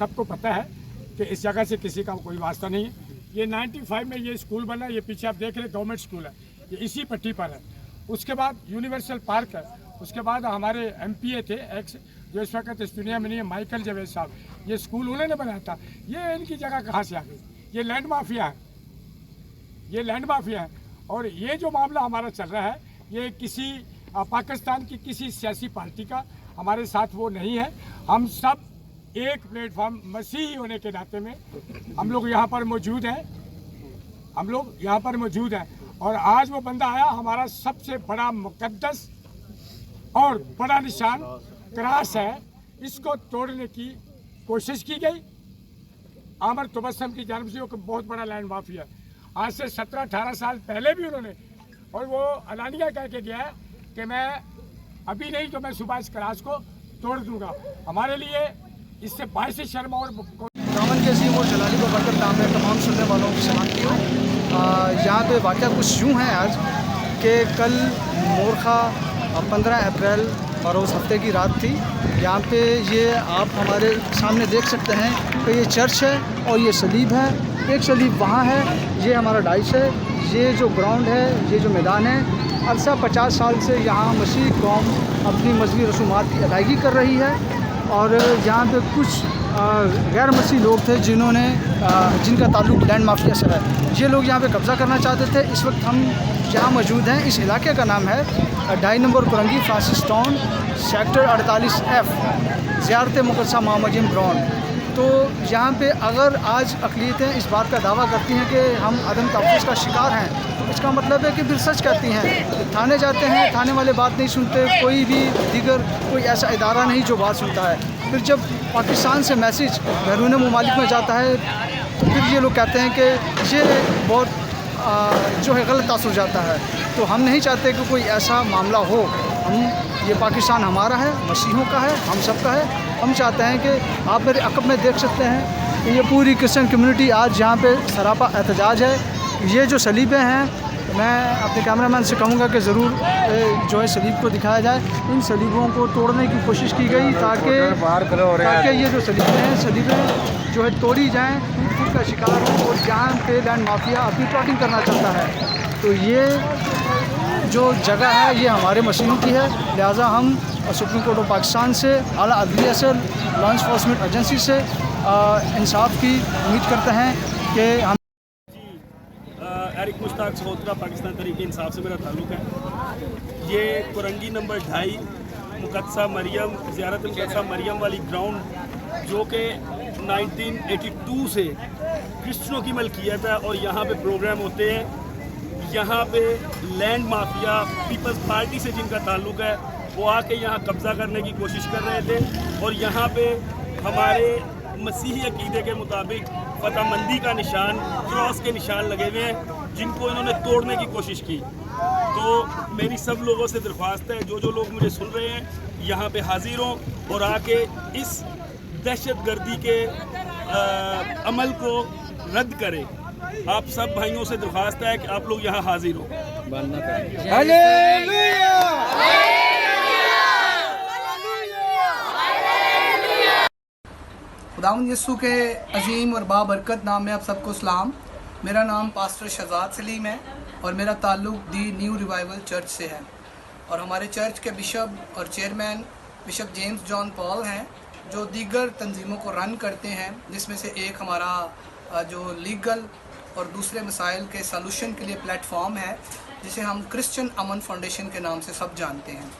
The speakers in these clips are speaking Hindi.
सबको पता है कि इस जगह से किसी का कोई वास्ता नहीं है। ये 95 में ये स्कूल बना, ये पीछे आप देख रहे गवर्नमेंट स्कूल है, ये इसी पट्टी पर है। उसके बाद यूनिवर्सल पार्क है, उसके बाद हमारे MPA थे एक्स, जो इस वक्त इस दुनिया में नहीं है, माइकल जावेद साहब, ये स्कूल उन्होंने बनाया था। ये इनकी जगह कहाँ से आ गई? ये लैंड माफिया है, ये लैंड माफिया है। और ये जो मामला हमारा चल रहा है, ये किसी पाकिस्तान की किसी सियासी पार्टी का हमारे साथ वो नहीं है। हम सब एक प्लेटफॉर्म मसीही होने के नाते में हम लोग यहाँ पर मौजूद हैं, हम लोग यहाँ पर मौजूद हैं। और आज वो बंदा आया, हमारा सबसे बड़ा मुकद्दस और बड़ा निशान क्रॉस है, इसको तोड़ने की कोशिश की गई। आमर तबस्सुम की जानिब से वो बहुत बड़ा लैंड माफिया है। आज से 17-18 साल पहले भी उन्होंने, और वो अलानिया कह के गया है कि मैं अभी नहीं तो मैं सुबह इस क्रॉस को तोड़ दूंगा। हमारे लिए इससे बायस शर्म और दामन के अजीम और जलाली को बरकत नाम है तमाम सुनने वालों की सलामती हो। यहाँ पे वाक़या कुछ यूँ है आज कि कल मोरखा 15 अप्रैल और उस हफ्ते की रात थी। यहाँ पे ये आप हमारे सामने देख सकते हैं कि ये चर्च है और ये सलीब है, एक सलीब वहाँ है, ये हमारा डाइस है, ये जो ग्राउंड है, ये जो मैदान है। अरसा 50 साल से यहाँ मसीह कौम अपनी मजहबी रसूमात की अदायगी कर रही है। और यहाँ पे कुछ गैर मसीह लोग थे जिनका ताल्लुक लैंड माफिया से है। ये लोग यहाँ पे कब्ज़ा करना चाहते थे। इस वक्त हम जहाँ मौजूद हैं, इस इलाके का नाम है 2.5 number Korangi Francis town, sector 48F, ज़ियारत मुक़द्दसा मरियम ग्राउंड। तो यहाँ पे अगर आज अक़लियतें इस बात का दावा करती हैं कि हम अदम तहफ़्फ़ुज़ का शिकार हैं, तो इसका मतलब है कि फिर सच कहती हैं। थाने जाते हैं, थाने वाले बात नहीं सुनते, कोई भी दीगर कोई ऐसा इदारा नहीं जो बात सुनता है। फिर जब पाकिस्तान से मैसेज बैरून मुमालिक में जाता है, तो फिर ये लोग कहते हैं कि ये बहुत जो है गलत तासुर जाता है। तो हम नहीं चाहते कि कोई ऐसा मामला हो। ये पाकिस्तान हमारा है, मसीहों का है, हम सब का है। हम चाहते हैं कि आप मेरे अक़ब में देख सकते हैं कि ये पूरी क्रिश्चियन कम्युनिटी आज यहाँ पे सरापा एहतजाज है। ये जो सलीबें हैं, मैं अपने कैमरामैन से कहूँगा कि ज़रूर जो है सलीब को दिखाया जाए। इन सलीबों को तोड़ने की कोशिश की गई ताकि ये जो सलीबें हैं, सलीबें जो है तोड़ी जाएँ, टूट का शिकार हो। और यहाँ पे लैंड माफिया अपनी प्लॉटिंग करना चाहता है। तो ये जो जगह है ये हमारे मसीहों की है, लिहाजा हम सुप्रीम कोर्ट ऑफ पाकिस्तान से, आला अदलिया से, लॉ इन्फोर्समेंट एजेंसी से इंसाफ की उम्मीद करते हैं कि हम एरिक मुश्ताक सहोत्रा पाकिस्तान तरीके इंसाफ से मेरा ताल्लुक़ है। ये कुरंगी नंबर 2.5 मुक़द्दसा मरियम, ज़ियारत मुक़द्दसा मरियम वाली ग्राउंड जो कि 1982 से क्रिश्चियनों की मलकियत है और यहाँ पे प्रोग्राम होते हैं। यहाँ पे लैंड माफिया पीपल्स पार्टी से जिनका ताल्लुक़ है वो आके यहाँ कब्ज़ा करने की कोशिश कर रहे थे। और यहाँ पे हमारे मसीही अकीदे के मुताबिक फतहमंदी का निशान, क्रॉस के निशान लगे हुए हैं, जिनको इन्होंने तोड़ने की कोशिश की। तो मेरी सब लोगों से दरख्वास्त है, जो लोग मुझे सुन रहे हैं, यहाँ पे हाजिर हों और आके इस दहशतगर्दी के अमल को रद्द करें। आप सब भाइयों से दरख्वास्त है कि आप लोग यहाँ हाजिर हो। खुदावंद यीशु के अजीम और बाबरकत नाम में आप सबको सलाम। मेरा नाम पास्टर शहजाद सलीम है और मेरा ताल्लुक़ दी न्यू रिवाइवल चर्च से है। और हमारे चर्च के बिशप और chairman bishop James John Paul हैं, जो दीगर तंजीमों को रन करते हैं, जिसमें से एक हमारा जो लीगल और दूसरे मसाइल के सलूशन के लिए प्लेटफॉर्म है, जिसे हम क्रिश्चियन अमन फाउंडेशन के नाम से सब जानते हैं,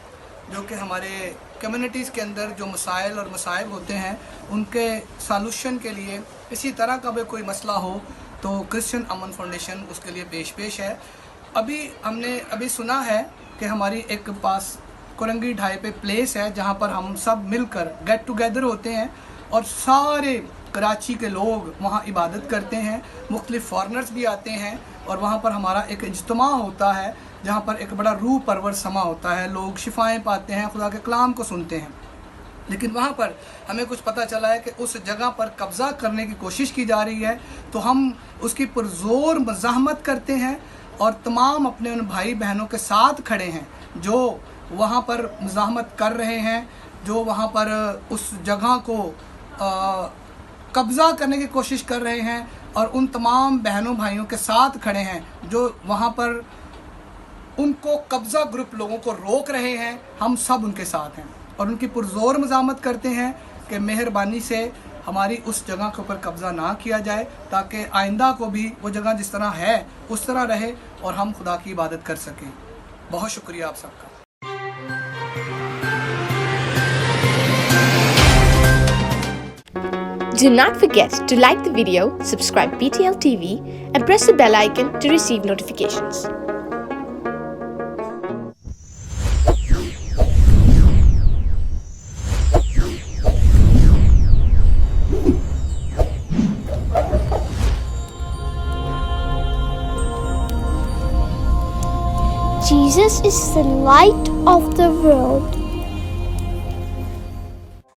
जो कि हमारे कम्युनिटीज़ के अंदर जो मसाइल और मसाइब होते हैं उनके सलूशन के लिए, इसी तरह का भी कोई मसला हो तो क्रिश्चियन अमन फाउंडेशन उसके लिए पेश है। हमने सुना है कि हमारी एक पास कुरंगी 2.5 पे प्लेस है जहाँ पर हम सब मिलकर गेट टुगेदर होते हैं और सारे कराची के लोग वहाँ इबादत करते हैं। मुख्तलिफ फॉरनर्स भी आते हैं और वहाँ पर हमारा एक इज्तिमा होता है जहाँ पर एक बड़ा रूह परवर समा होता है, लोग शिफाएँ पाते हैं, खुदा के कलाम को सुनते हैं। लेकिन वहाँ पर हमें कुछ पता चला है कि उस जगह पर कब्ज़ा करने की कोशिश की जा रही है। तो हम उसकी पुरज़ोर मज़ाहमत करते हैं और तमाम अपने उन भाई बहनों के साथ खड़े हैं जो वहाँ पर मज़ाहमत कर रहे हैं, जो वहाँ पर उस जगह को कब्ज़ा करने की कोशिश कर रहे हैं और उन तमाम बहनों भाइयों के साथ खड़े हैं जो वहाँ पर उनको कब्ज़ा ग्रुप लोगों को रोक रहे हैं। हम सब उनके साथ हैं और उनकी पुरज़ोर मज़ामत करते हैं कि मेहरबानी से हमारी उस जगह के ऊपर कब्ज़ा ना किया जाए, ताकि आइंदा को भी वो जगह जिस तरह है उस तरह रहे और हम खुदा की इबादत कर सकें। बहुत शुक्रिया आप सबका। Do not forget to like the video, subscribe BTL TV and press the bell icon to receive notifications. Jesus is the light of the world.